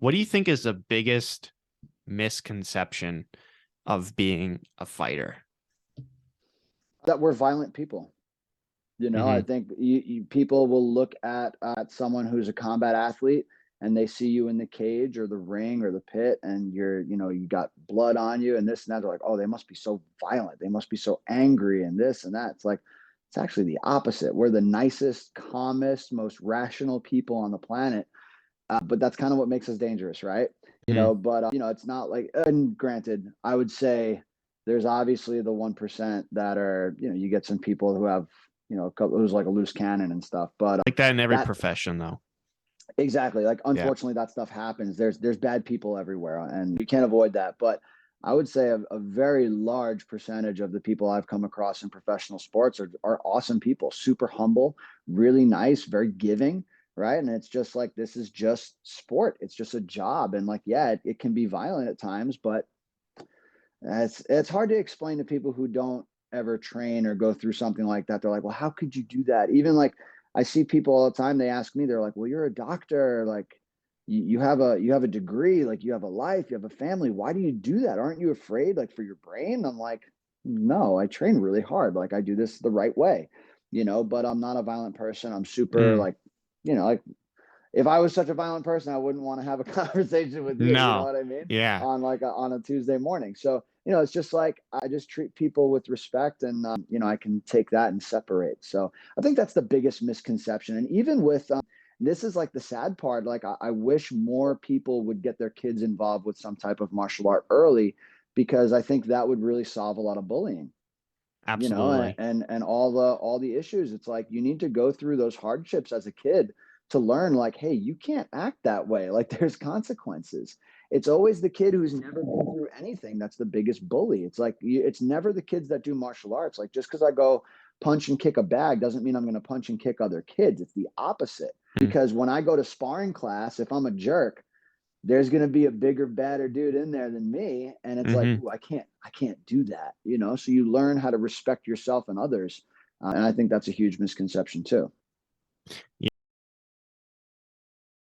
What do you think is the biggest misconception of being a fighter? That we're violent people. I Hmm. think people will look at someone who's a combat athlete and they see you in the cage or the ring or the pit and you got blood on you and this and that. They're like, oh, they must be so violent. They must be so angry and this and that. It's like, it's actually the opposite. We're the nicest, calmest, most rational people on the planet. But that's kind of what makes us dangerous, right? Hmm. It's not like, and granted, I would say there's obviously the 1% that are, you get some people who have, a couple who's like a loose cannon and stuff. But Like that in every that profession, though. exactly, like, Yeah. unfortunately, that stuff happens. There's bad people everywhere, and you can't avoid that. But I would say a very large percentage of the people I've come across in professional sports are awesome people, super humble, really nice, very giving, right? And it's just like, this is just sport. It's just a job. And like, yeah, it can be violent at times, but it's hard to explain to people who don't ever train or go through something like that. They're like, well, how could you do that? Even like, I see people all the time, they ask me, they're like, well, you're a doctor, like you have a degree, like you have a life, you have a family. Why do you do that? Aren't you afraid, like, for your brain? I'm like, no, I train really hard. Like, I do this the right way, but I'm not a violent person. I'm super, Mm. like, like, if I was such a violent person, I wouldn't want to have a conversation with you. You know No. what I mean? Yeah. On a Tuesday morning. So, it's just like, I just treat people with respect, and I can take that and separate. So I think that's the biggest misconception. And even with this is like the sad part. Like, I wish more people would get their kids involved with some type of martial art early, because I think that would really solve a lot of bullying. And Absolutely. and all the issues. It's like, you need to go through those hardships as a kid to learn, like, hey, you can't act that way. Like, there's consequences. It's always the kid who's never been through anything that's the biggest bully. It's like, it's never the kids that do martial arts. Like, just because I go punch and kick a bag doesn't mean I'm going to punch and kick other kids. It's the opposite. Mm. Because when I go to sparring class, if I'm a jerk, there's going to be a bigger, badder dude in there than me, and it's like, Hmm. ooh, I can't do that. So you learn how to respect yourself and others, and I think that's a huge misconception too. Yeah.